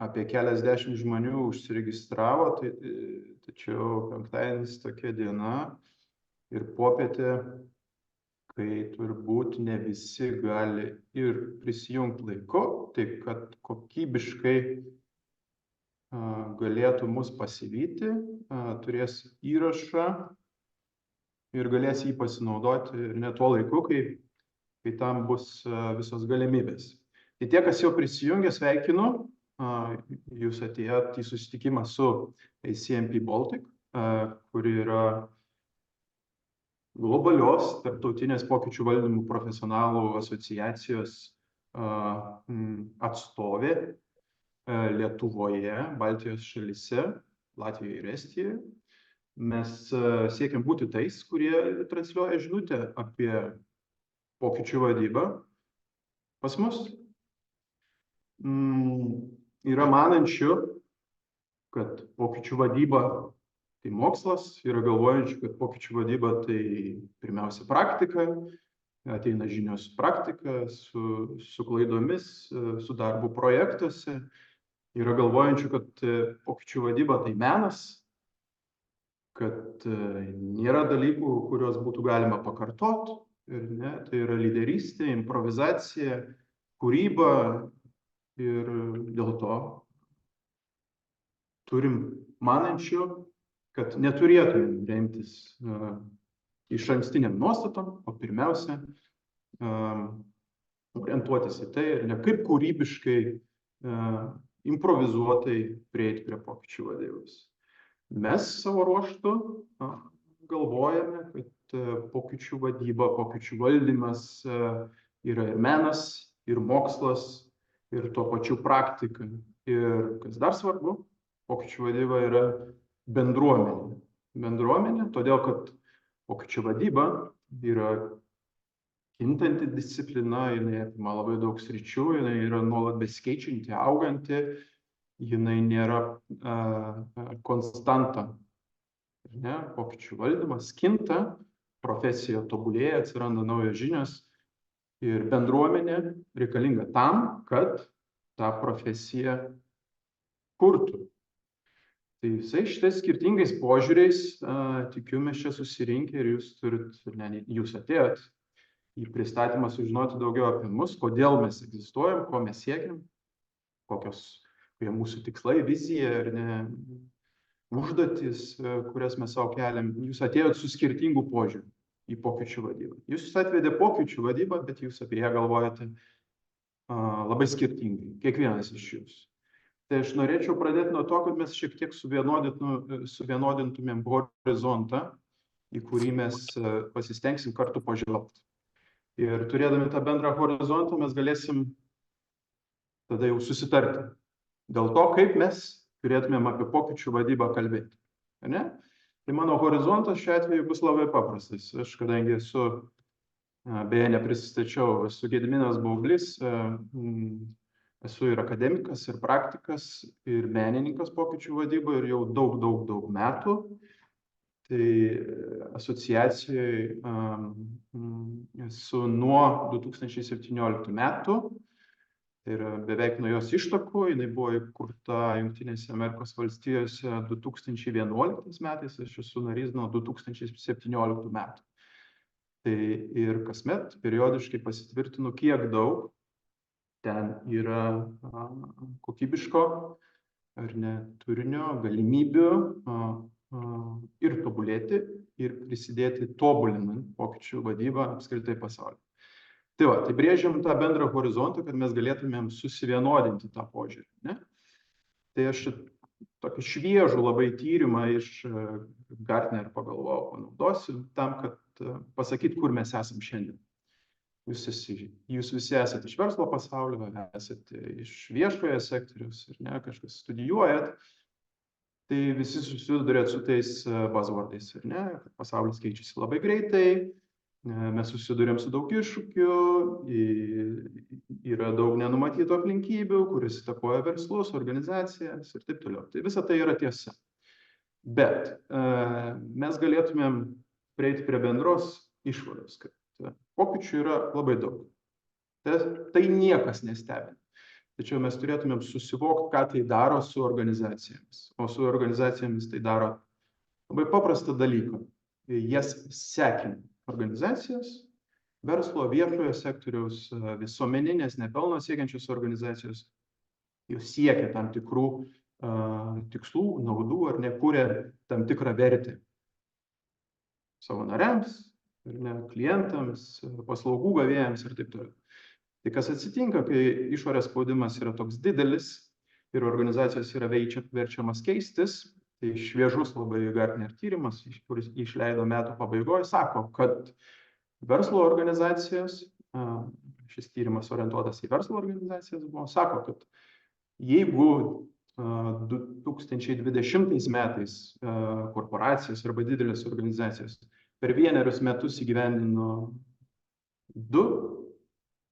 Apie keliasdešimt žmonių užsiregistravo, tačiau penktadienis tokia diena ir popietė, kai turbūt ne visi gali ir prisijungti laiku, taip kad kokybiškai galėtų mus pasivyti, turės įrašą ir galės jį pasinaudoti ir ne tuo laiku, kai tam bus visos galimybės. Tai tie, kas jau prisijungė, sveikinu, jūs atėjot į susitikimą su ACMP Baltic, kuri yra globalios tarptautinės pokyčių valdymų profesionalų asociacijos atstovė Lietuvoje, Baltijos šalyse, Latvijoje ir Estijoje. Mes siekiam būti tais, kurie transliuoja žinutę apie pokyčių vadybą pas mus. Yra manančių, kad pokyčių vadyba tai mokslas, yra galvojančių, kad pokyčių vadyba tai pirmiausia praktika, ateina žinios praktika su klaidomis, su darbu projektuose. Yra galvojančių, kad pokyčių vadyba tai menas, kad nėra dalykų, kuriuos būtų galima pakartoti, ir ne, tai yra lyderystė, improvizacija, kūryba ir dėl to turim manančių, kad neturėtumėm remtis išankstiniam nuostatom, o pirmiausia orientuotis į tai ir ne kaip kūrybiškai improvizuotai prieiti prie pokyčių vadybos. Mes savo ruožtu galvojame, kad pokyčių vadyba, pokyčių valdymas yra ir menas, ir mokslas, ir tuo pačiu praktika. Ir kas dar svarbu, pokyčių vadyba yra bendruomenė. Bendruomenė, todėl kad pokyčių vadyba yra kintanti disciplina, jinai apima labai daug sričių, jinai yra nuolat besikeičianti, auganti, jinai nėra konstanta. Ne? Pokyčių valdymas kinta, profesija tobulėja, atsiranda naujos žinios ir bendruomenė reikalinga tam, kad tą profesiją kurtų. Tai visai šitais skirtingais požiūriais, tikiu, mes čia susirinkę ir jūs turit, jūs atėjot į pristatymą sužinoti daugiau apie mus, kodėl mes egzistuojam, ko mes siekiam, kokie mūsų tikslai, vizija ir užduotis, kurias mes savo keliam. Jūs atėjot su skirtingų požiūrių į pokyčių vadybą. Jūs atvedė pokyčių vadybą, bet jūs apie ją galvojate labai skirtingai, kiekvienas iš jūsų. Tai aš norėčiau pradėti nuo to, kad mes šiek tiek suvienodintumėm horizontą, į kurį mes pasistengsim kartu pažvelgti. Ir turėdami tą bendrą horizontą mes galėsim tada jau susitarti dėl to, kaip mes turėtumėm apie pokyčių vadybą kalbėti. Ne? Tai mano horizontas šiuo atveju bus labai paprastas. Aš, kadangi beje neprisistačiau, esu Gediminas Baublys, esu ir akademikas, ir praktikas, ir menininkas pokyčių vadyboje ir jau daug metų. Tai asociacijoje esu nuo 2017 metų, tai yra beveik nuo jos ištakų, jinai buvo įkurta Jungtinėse Amerikos valstijose 2011 metais, aš esu narys nuo 2017 metų. Tai ir kasmet periodiškai pasitvirtinu, kiek daug ten yra kokybiško ar ne turinio, galimybių ir tobulėti, ir prisidėti tobulinant pokyčių vadybą apskritai pasaulyje. Tai va, tai brėžiam tą bendrą horizontą, kad mes galėtumėm susivienodinti tą požiūrį. Ne? Tai aš tokį šviežų labai tyrimą iš Gartner pagalvojau, panaudosiu tam, kad pasakyti, kur mes esam šiandien. Jūs visi esate iš verslo pasaulio, esate iš viešojo sektoriaus, ir ne, kažkas studijuojat, tai visi susidurėt su tais buzzwordais, ir ne, kad pasaulis keičiasi labai greitai, mes susidurėm su daug iššūkių, yra daug nenumatytų aplinkybių, kuris įtakoja verslus, organizacijas ir taip toliau. Tai visa tai yra tiesa. Bet mes galėtumėm prieiti prie bendros išvados, kad pokyčių yra labai daug. Tai niekas nestebina. Tačiau mes turėtumėm susivokti, ką tai daro su organizacijomis. O su organizacijomis tai daro labai paprastą dalyką. Jas sekina organizacijas, verslo, viešojo sektoriaus, visuomeninės, nepelno siekiančios organizacijos. Jos siekia tam tikrų tikslų, naudų ar nekuria tam tikrą vertę savo nariams, klientams, paslaugų gavėjams ir taip toliau. Tai kas atsitinka, kai išorės spaudimas yra toks didelis ir organizacijos yra verčiamas keistis, tai šviežus labai Gartner tyrimas, kuris išleido metų pabaigoje, sako, kad verslo organizacijos, šis tyrimas orientuotas į verslo organizacijas buvo, sako, kad jeigu 2020 metais korporacijos arba didelės organizacijos per 1 metus įgyvendino 2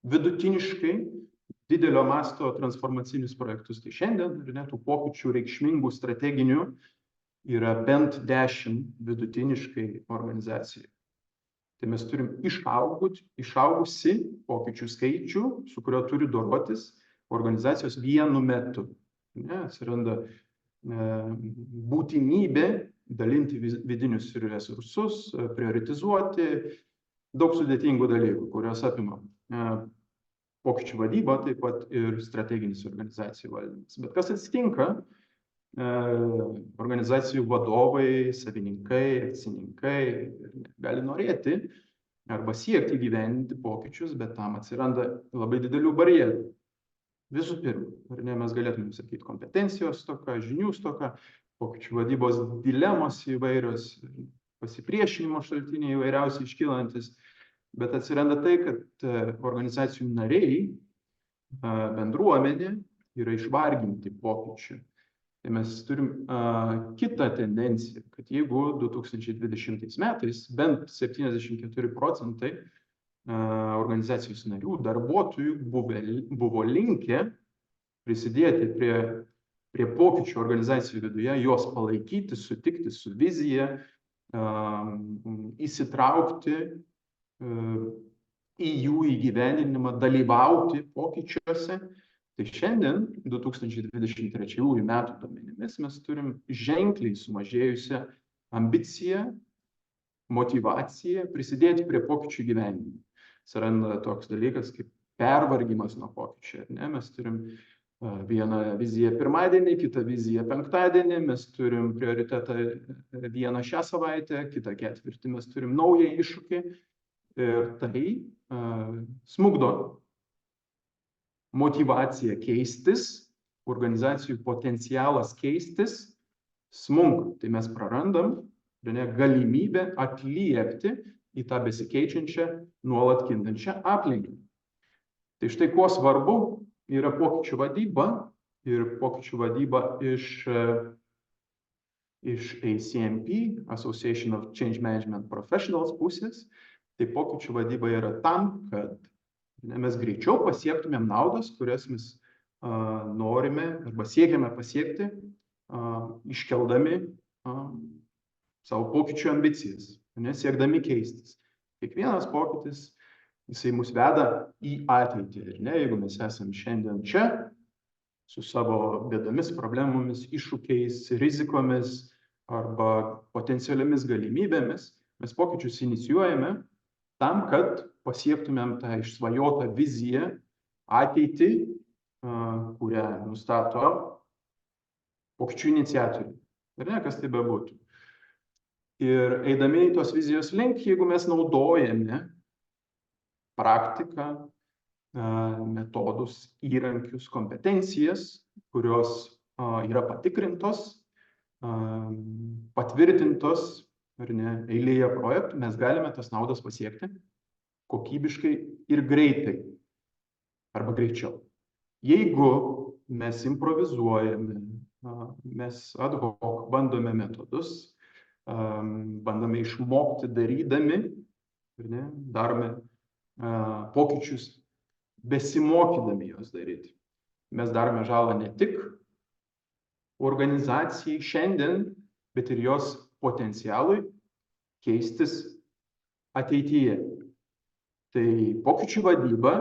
vidutiniškai didelio masto transformacinius projektus, tai šiandien tų pokyčių reikšmingų strateginių yra bent 10 vidutiniškai organizacijų. Tai mes turim išaugusi pokyčių skaičių, su kurio turi dorotis organizacijos vienu metu. Atsiranda būtinybė dalinti vidinius resursus, prioritizuoti daug sudėtingų dalykų, kurios apima pokyčių vadyba, taip pat ir strateginis organizacijų valdymas. Bet kas atsitinka? Organizacijų vadovai, savininkai, akcininkai gali norėti arba siekti gyventi pokyčius, bet tam atsiranda labai didelių barjerų. Visų pirma, mes galėtume sakyti kompetencijos stoka, žinių stoka, pokyčių vadybos dilemos įvairios, pasipriešinimo šaltiniai įvairiausiai iškylantis, bet atsiranda tai, kad organizacijų nariai, bendruomenė yra išvarginti pokyčių. Tai mes turim kitą tendenciją, kad jeigu 2020 metais bent 74% organizacijos narių, darbuotojų buvo linkę prisidėti prie pokyčių organizacijų viduje, jos palaikyti, sutikti su vizija, įsitraukti į jų įgyvendinimą, dalyvauti pokyčiuose. Tai šiandien, 2023 metų duomenimis, mes turim ženkliai sumažėjusią ambiciją, motyvaciją prisidėti prie pokyčių gyvenimo. Atsiranda toks dalykas kaip pervargimas nuo pokyčių. Mes turim vieną viziją pirmadienį, kitą viziją penktadienį, mes turim prioritetą vieną šią savaitę, kitą ketvirtį mes turim naują iššūkį ir tai smukdo motyvaciją keistis, organizacijų potencialas keistis smunka. Tai mes prarandam galimybę atliepti į tą besikeičiančią, nuolat kintančią aplinką. Tai štai kuo svarbu yra pokyčių vadyba ir pokyčių vadyba iš ACMP, Association of Change Management Professionals pusės. Tai pokyčių vadyba yra tam, kad mes greičiau pasiektumėm naudas, kurias mes norime arba siekiame pasiekti, iškeldami savo pokyčių ambicijas, siekdami keistis. Kiekvienas pokytis, jisai mus veda į ateitį. Ir jeigu mes esame šiandien čia, su savo bėdomis, problemomis, iššūkiais, rizikomis arba potencialiomis galimybėmis, mes pokyčius inicijuojame tam, kad pasiektumėm tą išsvajotą viziją ateitį, kurią nustato pokyčių iniciatoriai. Ir kas tai bebūtų. Ir eidami į tos vizijos link, jeigu mes naudojame praktiką, metodus, įrankius, kompetencijas, kurios yra patikrintos, patvirtintos eilėje projektų, mes galime tas naudas pasiekti kokybiškai ir greitai arba greičiau. Jeigu mes improvizuojame, mes ad hoc bandome metodus, bandome išmokti darydami, darome pokyčius besimokydami juos daryti. Mes darome žalą ne tik organizacijai šiandien, bet ir jos potencialui keistis ateityje. Tai pokyčių vadyba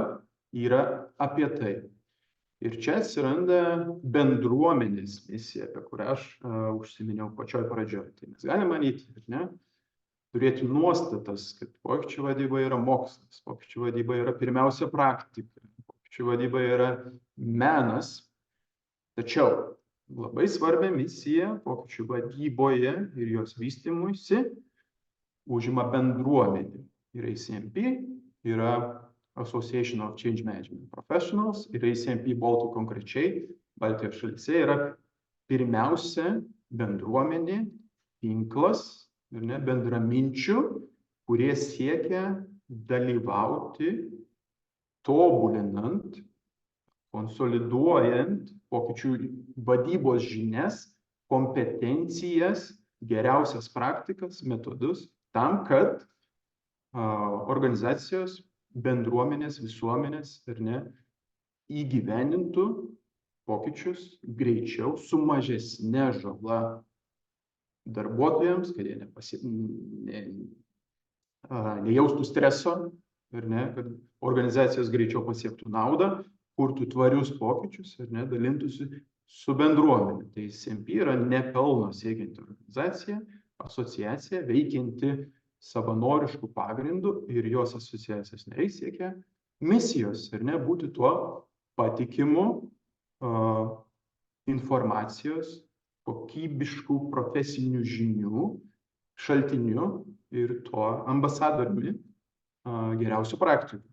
yra apie tai. Ir čia atsiranda bendruomenės misija, apie kurią aš užsiminiau pačioj pradžioj. Tai mes galime manyti, ne? Turėti nuostatas, kad pokyčių vadyba yra mokslas, pokyčių vadyba yra pirmiausia praktika, pokyčių vadyba yra menas. Tačiau labai svarbią misiją pokyčių vadyboje ir jos vystymuisi užima bendruomenė. Ir ACMP yra Association of Change Management Professionals ir ACMP Baltic konkrečiai Baltijos šalyse yra pirmiausia bendruomenė, tinklas ir bendraminčių, kurie siekia dalyvauti, tobulinant, konsoliduojant pokyčių vadybos žinias, kompetencijas, geriausias praktikas, metodus, tam, kad organizacijos, bendruomenės, visuomenės įgyvendintų pokyčius greičiau su mažesne žala darbuotojams, kad jie nejaustų streso, kad organizacijos greičiau pasiektų naudą, kurtų tvarius pokyčius dalintųsi su bendruomenė. Tai ACMP yra nepelno siekianti organizacija, asociacija veikianti savanoriškų pagrindų ir jos asociacijos nariai siekia misijos būti tuo patikimu informacijos, kokybiškų profesinių žinių šaltiniu ir tuo ambasadoriumi geriausių praktikų.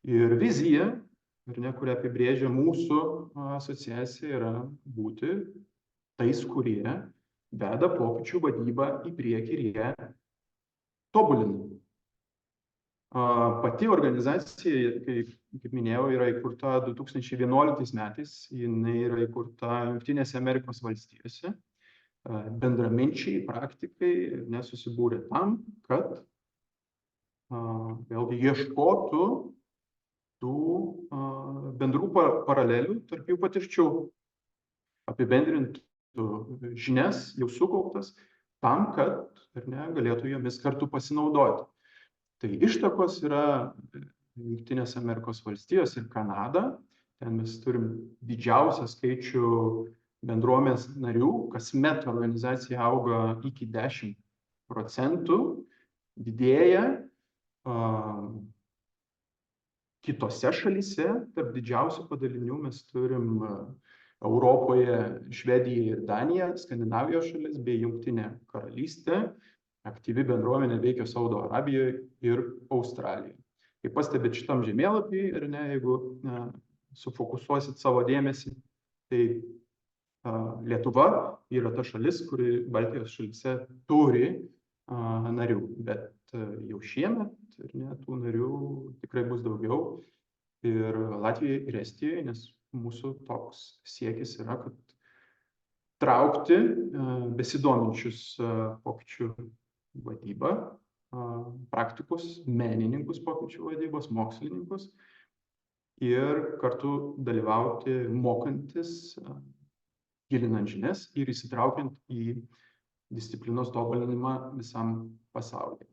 Ir vizija, kurią apibrėžia mūsų asociacija, yra būti tais, kurie veda pokyčių vadybą į priekį ir ją tobulina. Pati organizacija, kaip minėjau, yra įkurta 2011 metais, jinai yra įkurta Jungtinėse Amerikos valstijose. Bendraminčiai, praktikai nesusibūrė tam, kad vėlgi ieškotų tų bendrų paralelių tarp jų patirčių, apibendrintų žinias jau sukauptas tam, kad galėtų jomis kartu pasinaudoti. Tai ištakos yra Jungtinės Amerikos valstijos ir Kanada. Ten mes turim didžiausią skaičių bendruomenės narių. Kasmet organizacija auga iki 10%, didėja. Kitose šalyse, tarp didžiausių padalinių, mes turim Europoje Švediją ir Daniją, Skandinavijos šalis bei Jungtinę karalystę. Aktyvi bendruomenė veikia Saudo Arabijoje ir Australijoje. Kaip pastebėt šitam žemėlapį, jeigu sufokusuosit savo dėmesį, tai Lietuva yra ta šalis, kuri Baltijos šalyse turi narių, bet jau šiemet tų narių tikrai bus daugiau ir Latvijoje ir Estijoje, nes mūsų toks siekis yra, kad traukti besidominčius pokyčių vadybą, praktikus, menininkus pokyčių vadybos, mokslininkus ir kartu dalyvauti mokantis, gilinant žinias ir įsitraukiant į disciplinos tobulinimą visam pasaulyje.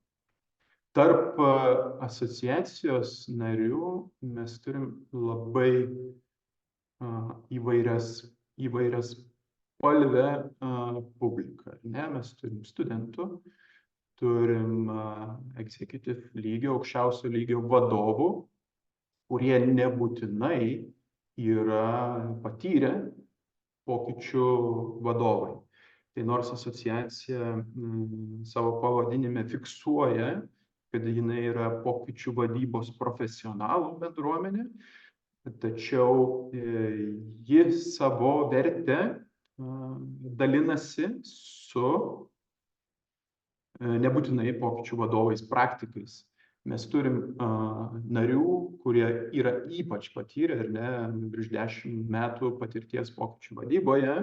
Tarp asociacijos narių mes turim labai įvairias spalvę publiką. Mes turim studentų, turim executive lygio, aukščiausio lygio vadovų, kurie nebūtinai yra patyrę pokyčių vadovai. Tai nors asociacija savo pavadinime fiksuoja, kad jinai yra pokyčių vadybos profesionalų bendruomenė, tačiau ji savo vertę dalinasi su nebūtinai pokyčių vadovais, praktikais. Mes turim narių, kurie yra ypač patyrę ir virš 10 metų patirties pokyčių vadyboje.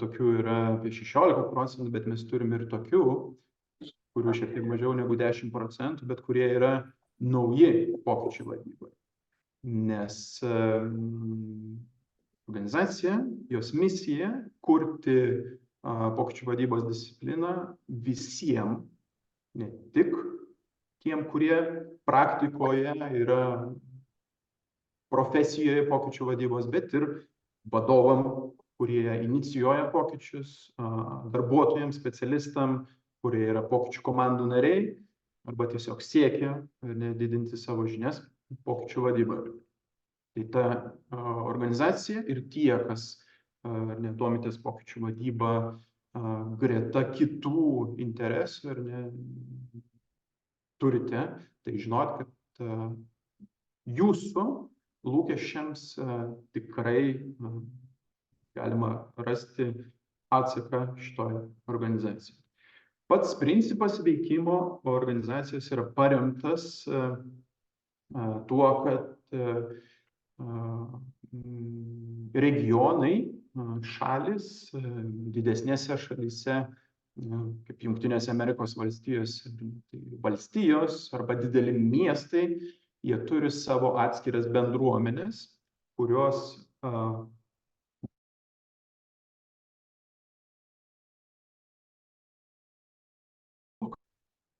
Tokių yra apie 16%, bet mes turim ir tokių, kurių šiek tiek mažiau negu 10%, bet kurie yra nauji pokyčių vadyboje. Nes organizacija, jos misija kurti pokyčių vadybos discipliną visiems, ne tik tiem, kurie praktikoje yra profesijoje pokyčių vadybos, bet ir vadovam, kurie inicijuoja pokyčius, darbuotojams, specialistam, kurie yra pokyčių komandų nariai, arba tiesiog siekia didinti savo žinias pokyčių vadyboje. Tai ta organizacija ir tie, kas domitės pokyčių vadyba greta kitų interesų ir turite, tai žinot, kad jūsų lūkesčiams tikrai galima rasti atsaką šitoj organizacijai. Pats principas veikimo organizacijos yra paremtas tuo, kad regionai, šalis, didesnėse šalyse, kaip Jungtinėse Amerikos valstijos, valstijos arba dideli miestai, jie turi savo atskiras bendruomenes, kurios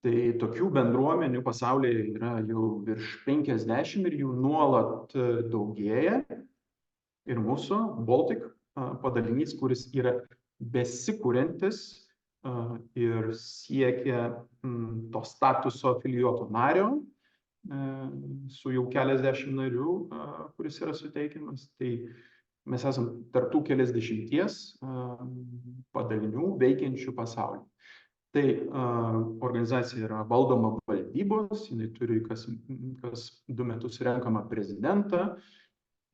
Tai tokių bendruomenių pasaulyje yra jau virš 50 ir jų nuolat daugėja. Ir mūsų Baltic padalinys, kuris yra besikuriantis ir siekia to statuso afilijuoto nario su jau keliasdešimt narių, kuris yra suteikiamas. Tai mes esam tarp tų keliasdešimties padalinių veikiančių pasaulyje. Tai organizacija yra valdoma valdybos, jinai turi kas 2 metus renkamą prezidentą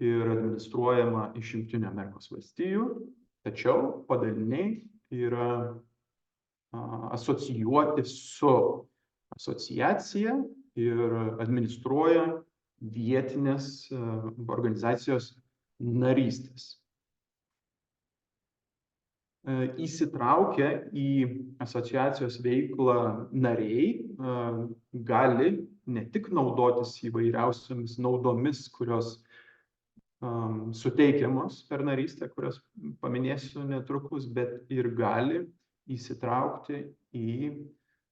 ir administruojama iš Jungtinių Amerikos valstijų, tačiau padaliniai yra asocijuoti su asociacija ir administruoja vietinės organizacijos narystės. Įsitraukę į asociacijos veiklą nariai gali ne tik naudotis įvairiausiomis naudomis, kurios suteikiamos per narystę, kurias paminėsiu netrukus, bet ir gali įsitraukti į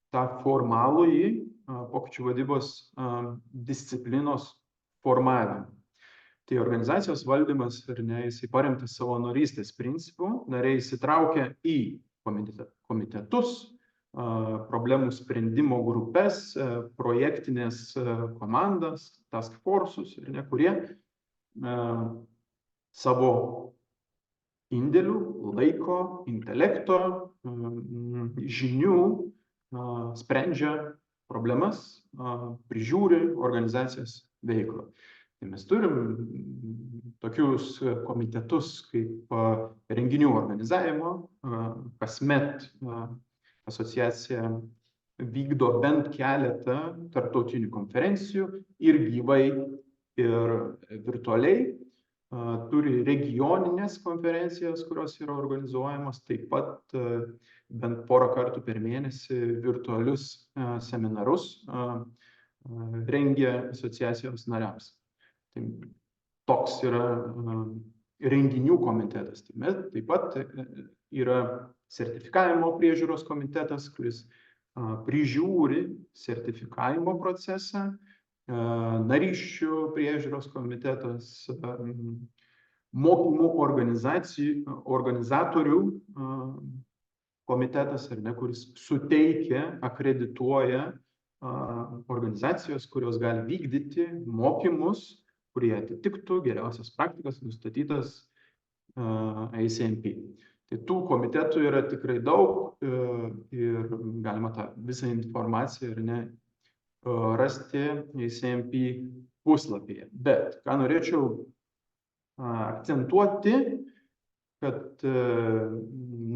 tą formalųjį pokyčių vadybos disciplinos formavimą. Tai organizacijos valdymas jisai paremtas savanorystės principu, nariai įsitraukia į komitetus, problemų sprendimo grupės, projektinės komandas, task forces, kurie savo indėlių, laiko, intelekto, žinių sprendžia problemas, prižiūri organizacijos veiklą. Tai mes turim tokius komitetus kaip renginių organizavimo. Kasmet asociacija vykdo bent keletą tarptautinių konferencijų ir gyvai, ir virtualiai. Turi regioninės konferencijas, kurios yra organizuojamos, taip pat bent porą kartų per mėnesį virtualius seminarus rengia asociacijos nariams. Tai toks yra renginių komitetas. Taip pat yra sertifikavimo priežiūros komitetas, kuris prižiūri sertifikavimo procesą, narysčių priežiūros komitetas, mokymų organizatorių komitetas, kuris suteikia, akredituoja organizacijos, kurios gali vykdyti mokymus, kurie atitiktų geriausias praktikas nustatytas ACMP. Tai tų komitetų yra tikrai daug ir galima tą visą informaciją rasti ACMP puslapyje. Bet ką norėčiau akcentuoti, kad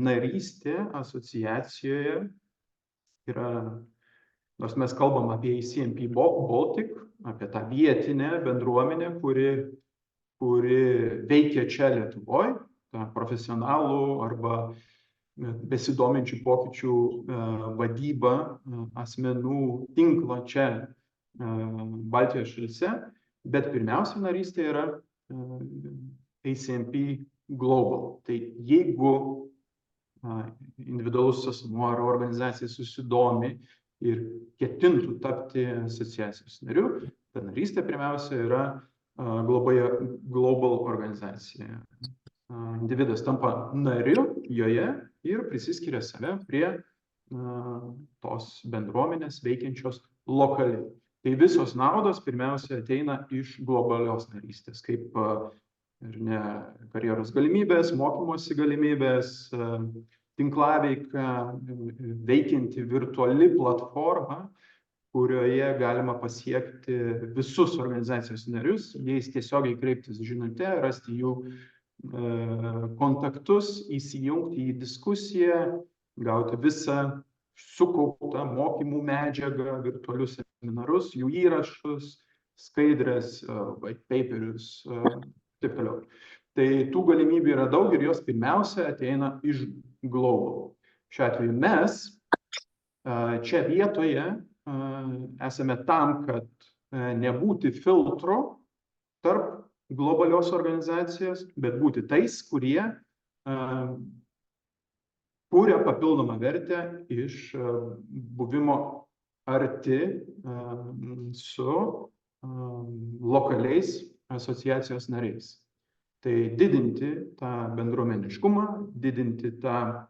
narystė asociacijoje yra, nors mes kalbam apie ACMP Baltic, apie tą vietinę bendruomenę, kuri veikia čia Lietuvoje, tą profesionalų arba besidominčių pokyčių vadybą asmenų tinklą čia Baltijos šalyse, bet pirmiausia narystė yra ACMP Global. Tai jeigu individualus asmuo ar organizacija susidomi ir ketintų tapti asociacijos nariu, ta narystė pirmiausia yra global organizacija. Individas tampa nariu joje ir prisiskiria save prie tos bendruomenės veikiančios lokaliai. Tai visos naudos pirmiausia ateina iš globalios narystės, kaip karjeros galimybės, mokymosi galimybės, tinklaveika, veikianti virtuali platforma, kurioje galima pasiekti visus organizacijos narius, jais tiesiogiai kreiptis žinute, rasti jų kontaktus, įsijungti į diskusiją, gauti visą sukauptą mokymų medžiagą, virtualius seminarus, jų įrašus, skaidres, white paperius, taip toliau. Tai tų galimybių yra daug ir jos pirmiausia ateina iš global. Šiuo atveju mes čia vietoje esame tam, kad nebūti filtru tarp globalios organizacijos, bet būti tais, kurie kuria papildomą vertę iš buvimo arti su lokaliais asociacijos nariais. Tai didinti tą bendruomeniškumą, didinti tą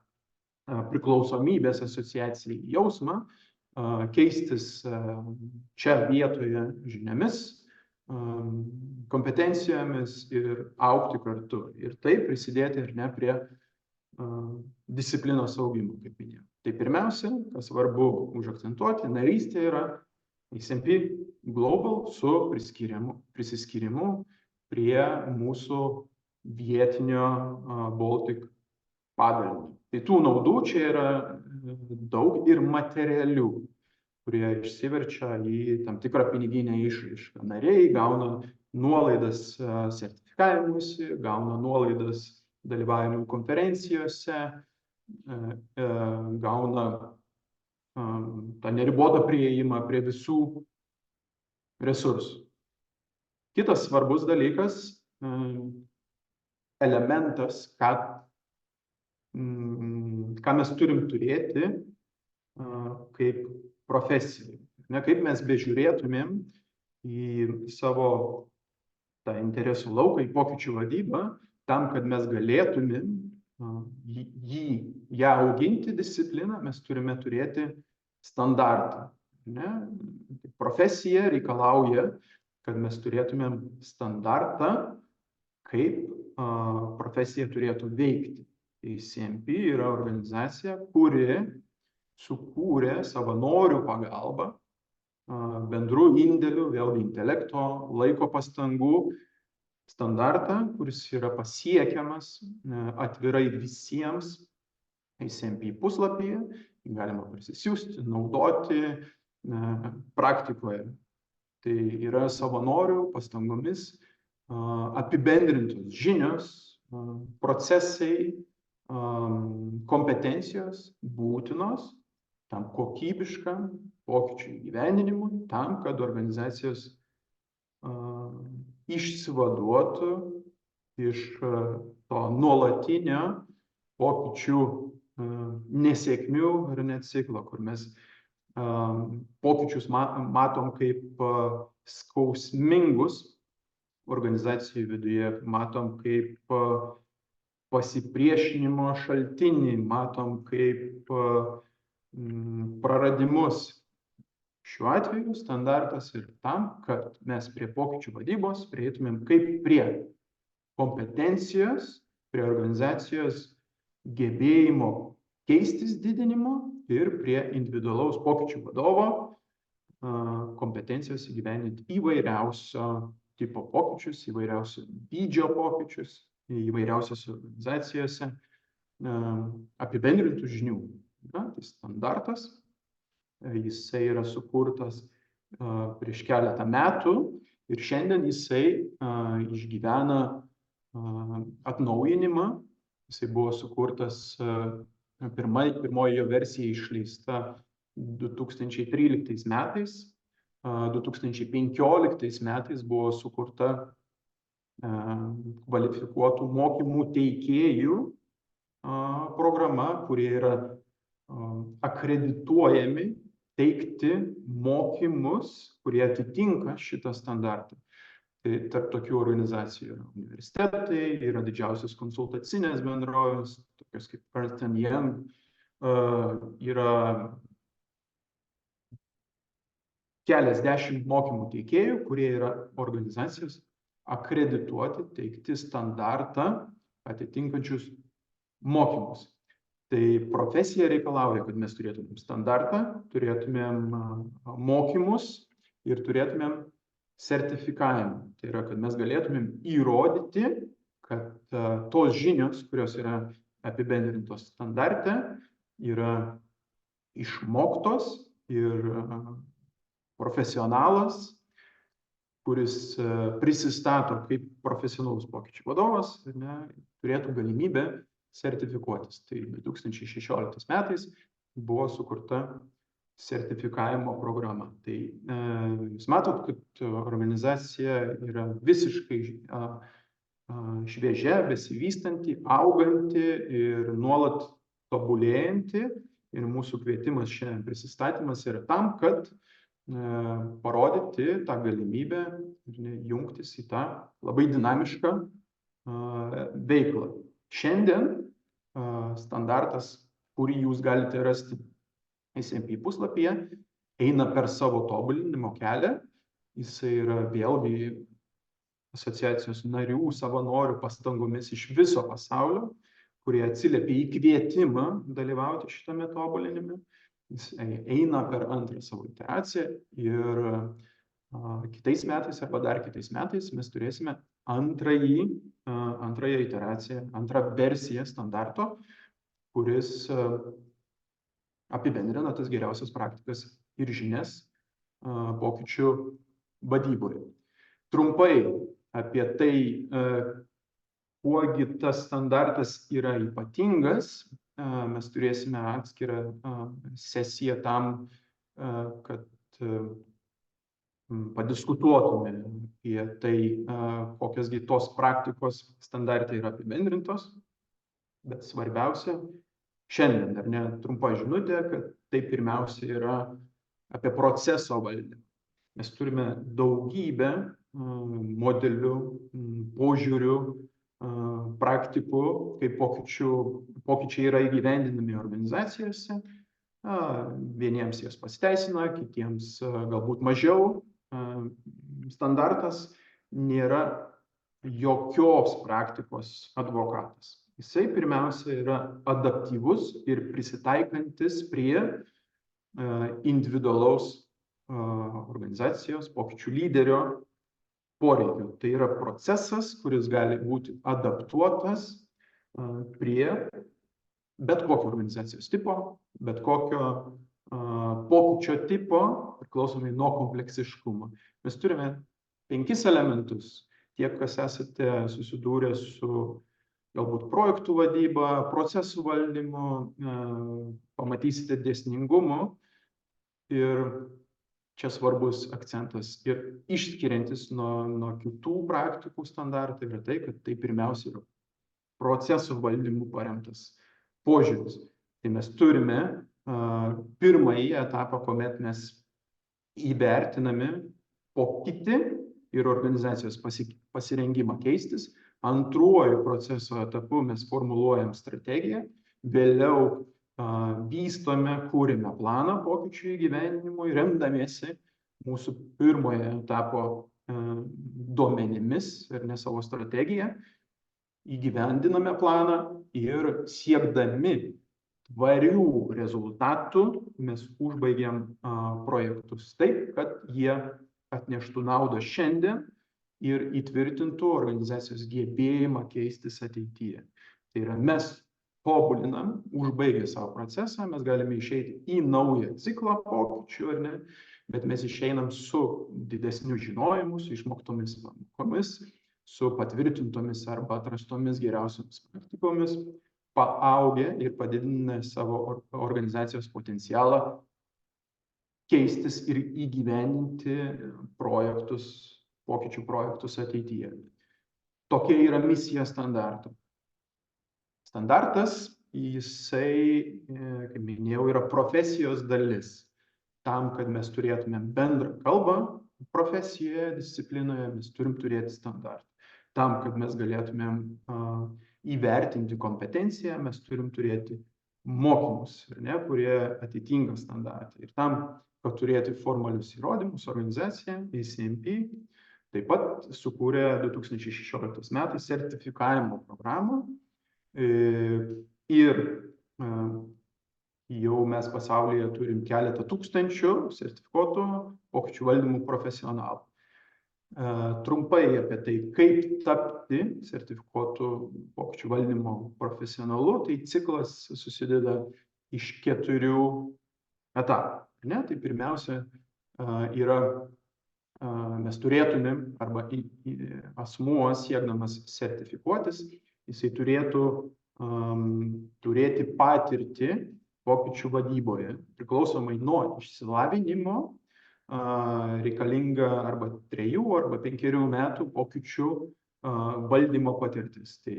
priklausomybės asociacijai jausmą, keistis čia vietoje žiniomis, kompetencijomis ir augti kartu. Ir taip prisidėti ar ne prie disciplinos augimo, kaip minėjau. Tai pirmiausia, kas svarbu užakcentuoti, narystė yra SMP Global su prisiskyrimu prie mūsų vietinio Baltic padalinio. Tai tų naudų čia yra daug ir materialių, kurie išsiverčia į tam tikrą piniginę išraišką. Nariai gauna nuolaidas sertifikavimuisi, gauna nuolaidas dalyvavimui konferencijose, gauna tą neribotą prieėjimą prie visų resursų. Kitas svarbus dalykas, elementas, ką mes turim turėti kaip profesijai. Kaip mes bežiūrėtumėm į savo tą interesų lauką, į pokyčių vadybą, tam, kad mes galėtumėm ją auginti discipliną, mes turime turėti standartą. Profesija reikalauja, kad mes turėtumėm standartą, kaip profesija turėtų veikti. Tai SMP yra organizacija, kuri sukūrė savanorių pagalbą, bendrų indėlių, vėlgi intelekto, laiko pastangų standartą, kuris yra pasiekiamas atvirai visiems SMP puslapyje, galima parsisiųsti, naudoti praktikoje. Tai yra savanorių pastangomis apibendrintos žinios, procesai, kompetencijos būtinos tam kokybiškam pokyčių įgyvendinimui, tam, kad organizacijos išsivaduotų iš to nuolatinio pokyčių nesėkmių ir net ciklo, kur mes pokyčius matom kaip skausmingus organizacijų viduje, matom kaip pasipriešinimo šaltinį, matom kaip praradimus. Šiuo atveju standartas ir tam, kad mes prie pokyčių vadybos prieitumėm kaip prie kompetencijos, prie organizacijos gebėjimo keistis didinimo ir prie individualaus pokyčių vadovo kompetencijos įgyvendinti įvairiausio tipo pokyčius, įvairiausio dydžio pokyčius, įvairiausiose organizacijose apibendrintų žinių. Tai standartas. Jisai yra sukurtas prieš keletą metų ir šiandien jisai išgyvena atnaujinimą. Jisai buvo sukurtas, pirmoji jo versija išleista 2013 metais. 2015 metais buvo sukurta kvalifikuotų mokymų teikėjų programa, kurie yra akredituojami teikti mokymus, kurie atitinka šitą standartą. Tai tarp tokių organizacijų yra universitetai, yra didžiausios konsultacinės bendrovės, tokios kaip Ernst & Young, yra keliasdešimt mokymų teikėjų, kurie yra organizacijos akredituoti teikti standartą atitinkančius mokymus. Tai profesija reikalauja, kad mes turėtumėm standartą, turėtumėm mokymus ir turėtumėm sertifikavimą. Tai yra, kad mes galėtumėm įrodyti, kad tos žinios, kurios yra apibendrintos standarte, yra išmoktos ir profesionalas, kuris prisistato kaip profesionalus pokyčių vadovas, turėtų galimybę sertifikuotis. Tai 2016 metais buvo sukurta sertifikavimo programa. Tai jūs matot, kad organizacija yra visiškai šviežia, besivystanti, auganti ir nuolat tobulėjanti. Ir mūsų kvietimas šiandien prisistatymas yra tam, kad parodyti tą galimybę jungtis į tą labai dinamišką veiklą. Šiandien standartas, kurį jūs galite rasti SMP puslapyje, eina per savo tobulinimo kelią. Jisai yra vėlgi asociacijos narių, savanorių pastangomis iš viso pasaulio, kurie atsiliepia į kvietimą dalyvauti šitame tobulinime. Jis eina per antrą savo iteraciją ir kitais metais arba dar kitais metais mes turėsime antrąją iteraciją, antrą versiją standarto, kuris apibendrina tas geriausias praktikas ir žinias pokyčių vadyboje. Trumpai apie tai, kuogi tas standartas yra ypatingas, mes turėsime atskirą sesiją tam, kad padiskutuotume apie tai, kokiasgi tos praktikos standartai yra apibendrintos, bet svarbiausia, šiandien, ar ne, trumpa žinutė, kad tai pirmiausia yra apie proceso valdymą. Mes turime daugybę modelių, požiūrių, praktikų, kaip pokyčiai yra įgyvendinami organizacijose. Vieniems jas pasiteisina, kitiems galbūt mažiau. Standartas nėra jokios praktikos advokatas. Jisai pirmiausia yra adaptyvus ir prisitaikantis prie individualaus organizacijos pokyčių lyderio poreikių. Tai yra procesas, kuris gali būti adaptuotas prie bet kokio organizacijos tipo, bet kokio pokyčio tipo, priklausomai nuo kompleksiškumo. Mes turime 5 elementus. Tie, kas esate susidūrę su galbūt projektų vadyba, procesų valdymu, pamatysite dėsningumu. Ir čia svarbus akcentas ir išskiriantis nuo kitų praktikų standartų yra tai, kad tai pirmiausia yra procesų valdymų paremtas požiūris. Tai mes turime pirmąjį etapą, kuomet mes įvertiname pokytį ir organizacijos pasirengimą keistis. Antruoju proceso etapu mes formuluojam strategiją, vėliau vystome, kūrime planą pokyčių įgyvendinimui, remdamiesi mūsų pirmojo etapo duomenimis ir ne savo strategiją, įgyvendiname planą ir siekdami tvarių rezultatų mes užbaigiam projektus taip, kad jie atneštų naudą šiandien ir įtvirtintų organizacijos gebėjimą keistis ateityje. Tai yra, mes tobulinam, užbaigę savo procesą, mes galime išeiti į naują ciklą pokyčių, ar ne, bet mes išeinam su didesniu žinojimu, su išmoktomis pamokomis, su patvirtintomis arba atrastomis geriausiomis praktikomis, paaugę ir padidinę savo organizacijos potencialą keistis ir įgyvendinti pokyčių projektus ateityje. Tokia yra misija standarto. Standartas, jisai, kaip minėjau, yra profesijos dalis. Tam, kad mes turėtume bendrą kalbą, profesijoje, disciplinoje mes turim turėti standartą. Tam, kad mes galėtumėm įvertinti kompetenciją, mes turim turėti mokymus, kurie atitinka standartą. Ir tam, kad turėti formalius įrodymus, organizacija ACMP taip pat sukūrė 2016 metais sertifikavimo programą ir jau mes pasaulyje turim keletą tūkstančių sertifikuotų pokyčių valdymų profesionalų. Trumpai apie tai, kaip tapti sertifikuotų pokyčių valdymo profesionalu, tai ciklas susideda iš 4 etapų. Tai pirmiausia yra, mes turėtumėm, arba asmuo siekdamas sertifikuotis, jisai turėtų turėti patirtį pokyčių vadyboje, priklausomai nuo išsilavinimo, reikalinga arba 3 arba 5 metų pokyčių valdymo patirtis. Tai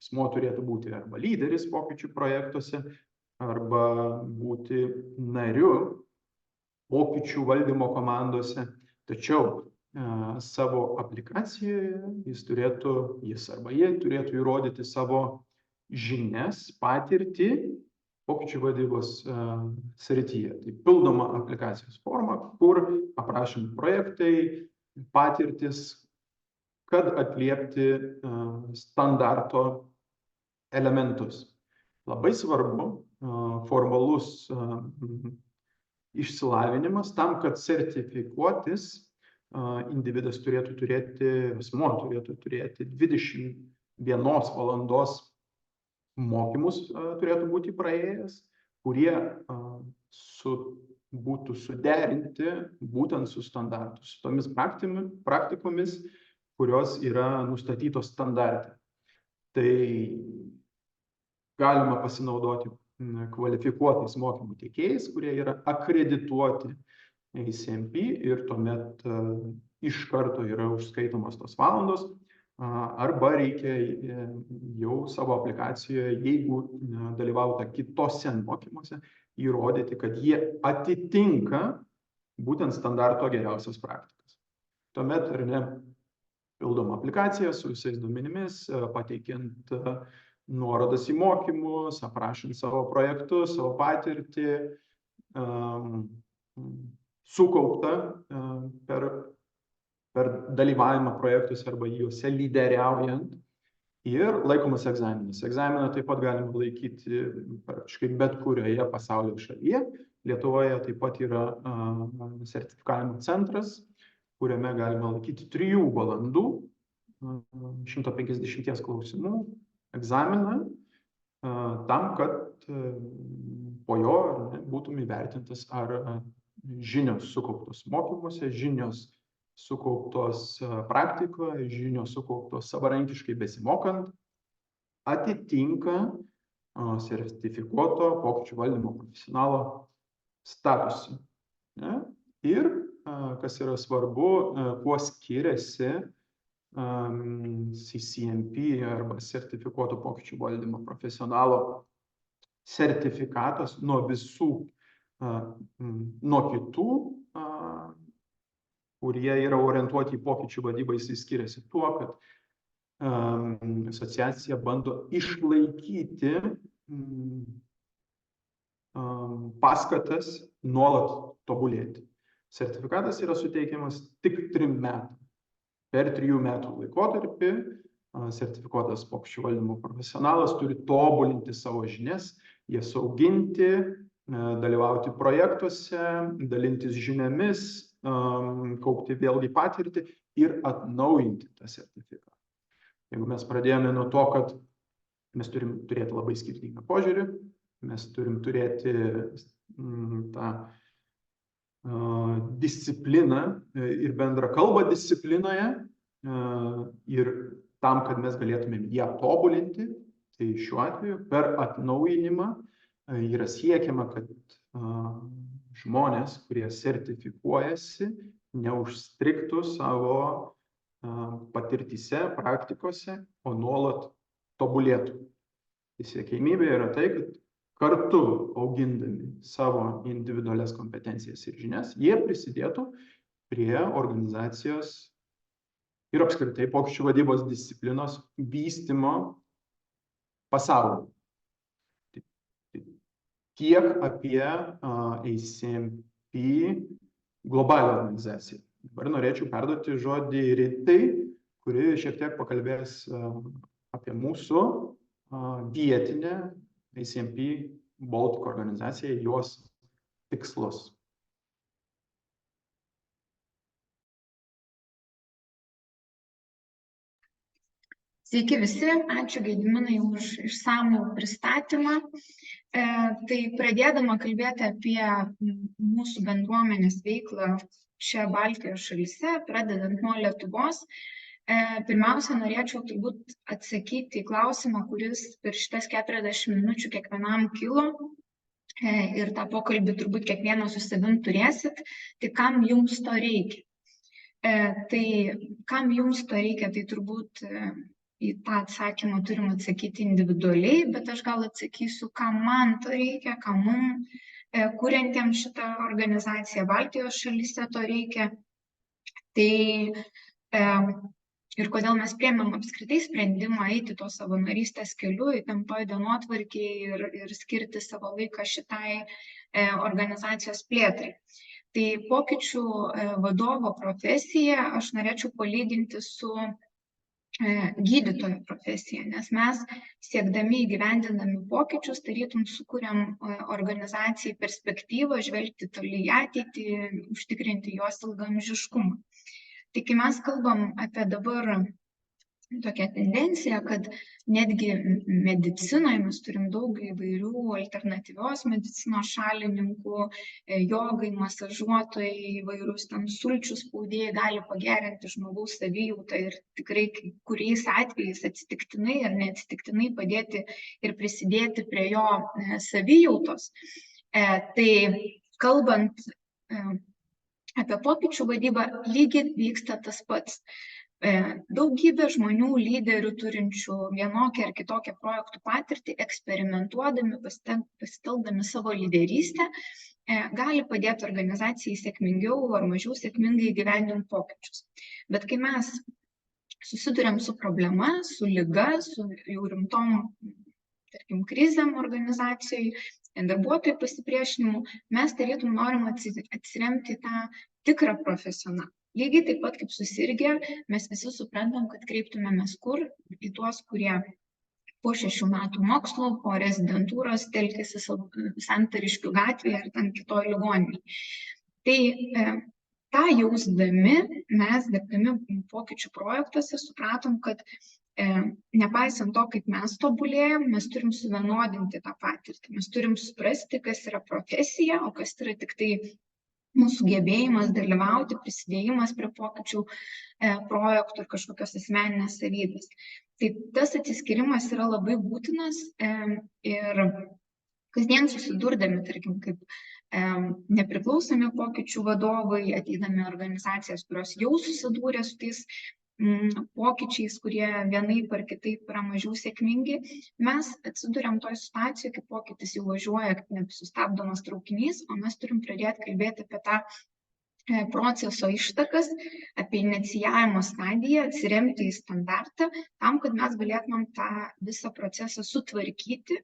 asmuo turėtų būti arba lyderis pokyčių projektuose, arba būti nariu pokyčių valdymo komandose. Tačiau savo aplikacijoje jis arba jie turėtų įrodyti savo žinias, patirtį pokyčių vadybos srityje. Tai pildoma aplikacijos forma, kur aprašomi projektai, patirtis, kad atliepti standarto elementus. Labai svarbu formalus išsilavinimas tam, kad sertifikuotis individas asmuo turėtų turėti 21 valandos mokymus turėtų būti praėjęs, kurie būtų suderinti būtent su standartu, su tomis praktikomis, kurios yra nustatytos standarte. Tai galima pasinaudoti kvalifikuotais mokymų teikėjais, kurie yra akredituoti ACMP ir tuomet iš karto yra užskaitomos tos valandos, arba reikia jau savo aplikacijoje, jeigu dalyvauta kitose mokymuose, įrodyti, kad jie atitinka būtent standarto geriausias praktikas. Tuomet pildoma aplikacija su visais duomenimis, pateikiant nuorodas į mokymus, aprašant savo projektus, savo patirtį, sukaupta per dalyvavimą projektuose arba juose lyderiaujant, ir laikomas egzaminas. Egzaminą taip pat galima laikyti praktiškai bet kurioje pasaulio šalyje. Lietuvoje taip pat yra sertifikavimo centras, kuriame galima laikyti 3 valandų, 150 klausimų egzaminą, tam, kad po jo būtum įvertintas, ar žinios sukauptos mokymuose, žinios sukauptos praktikoje, žinios sukauptos savarankiškai besimokant, atitinka sertifikuoto pokyčių valdymo profesionalo statusą. Ir, kas yra svarbu, kuo skiriasi CCMP arba sertifikuoto pokyčių valdymo profesionalo sertifikatas nuo kitų, kurie yra orientuoti į pokyčių vadybą, jisai skiriasi tuo, kad asociacija bando išlaikyti paskatas nuolat tobulėti. Sertifikatas yra suteikiamas tik 3 metų. Per 3 metų laikotarpį sertifikuotas pokyčių valdymo profesionalas turi tobulinti savo žinias, jas auginti, dalyvauti projektuose, dalintis žiniomis, kaupti vėlgi patirtį ir atnaujinti tą sertifikatą. Jeigu mes pradėjome nuo to, kad mes turim turėti labai skirtingą požiūrį, mes turim turėti tą discipliną ir bendrą kalbą disciplinoje, ir tam, kad mes galėtumėm ją tobulinti, tai šiuo atveju per atnaujinimą yra siekiama, kad žmonės, kurie sertifikuojasi, neužstrigtų savo patirtyse, praktikose, o nuolat tobulėtų. Siekiamybė yra tai, kad kartu augindami savo individualias kompetencijas ir žinias, jie prisidėtų prie organizacijos ir apskritai pokyčių vadybos disciplinos vystymo pasaulyje. Tiek apie ACMP globalią organizaciją. Dabar norėčiau perduoti žodį Ritai, kuri šiek tiek pakalbės apie mūsų vietinę ACMP Baltic organizaciją, jos tikslus. Sveiki visi, ačiū Gediminai už išsamų pristatymą. Tai pradėdama kalbėti apie mūsų bendruomenės veiklą čia Baltijos šalyse, pradedant nuo Lietuvos, pirmiausia, norėčiau turbūt atsakyti į klausimą, kuris per šitas 40 minučių kiekvienam kilo, ir tą pokalbį turbūt kiekvienas su savim turėsit, tai kam jums to reikia? Tai kam jums to reikia, tai turbūt į tą atsakymą turim atsakyti individualiai, bet aš gal atsakysiu, kam man to reikia, kam mum, kuriantiem šitą organizaciją Baltijos šalyse to reikia. Tai ir kodėl mes priėmėm apskritai sprendimą eiti to savanorystės keliu, įtemptoj dienotvarkėj ir skirti savo laiką šitai organizacijos plėtrai. Tai pokyčių vadovo profesiją aš norėčiau palyginti su gydytojo profesija, nes mes siekdami įgyvendindami pokyčius, tarytum sukuriam organizacijai perspektyvą, žvelgti toli į ateitį, užtikrinti jos ilgaamžiškumą. Tai kai mes kalbam apie dabar tokią tendenciją, kad netgi medicinoje mes turim daug įvairių alternatyvios medicinos šalininkų, jogai, masažuotojai, įvairūs ten sulčių spaudėjai gali pagerinti žmogaus savijautą ir tikrai kuriais atvejais atsitiktinai ar neatsitiktinai padėti ir prisidėti prie jo savijautos. Tai kalbant apie pokyčių vadybą, lygiai vyksta tas pats. Daugybė žmonių, lyderių turinčių vienokią ar kitokią projektų patirtį, eksperimentuodami, pasitelkdami savo lyderystę, gali padėti organizacijai sėkmingiau ar mažiau sėkmingai įgyvendinti pokyčius. Bet kai mes susiduriam su problema, su liga, su jau rimtom, tarkim, krizėm organizacijai, darbuotojų pasipriešinimu, mes tarytum norim atsiremti tą tikrą profesionalą. Lygiai taip pat kaip susirgę, mes visi suprantam, kad kreiptumėmės kur? Į tuos, kurie po 6 metų mokslo, po rezidentūros telkėsi Santariškių gatvėje ar ten kitoj ligoninėje. Tai tą jausdami, mes dirbdami pokyčių projektuose supratom, kad nepaisant to, kaip mes tobulėjam, mes turim suvienodinti tą patirtį. Mes turim suprasti, kas yra profesija, o kas yra tik tai mūsų gebėjimas dalyvauti, prisidėjimas prie pokyčių projektų ir kažkokios asmeninės savybės. Tai tas atsiskyrimas yra labai būtinas ir kasdien susidurdami, tarkim, kaip nepriklausomi pokyčių vadovai, ateidami organizacijas, kurios jau susidūrė su tais pokyčiais, kurie vienaip ar kitaip yra mažiau sėkmingi, mes atsiduriam toj situacijoje, kai pokytis jau važiuoja kaip nesustabdomas traukinys, o mes turim pradėti kalbėti apie tą proceso ištakas, apie inicijavimo stadiją, atsiremti į standartą, tam, kad mes galėtumėm tą visą procesą sutvarkyti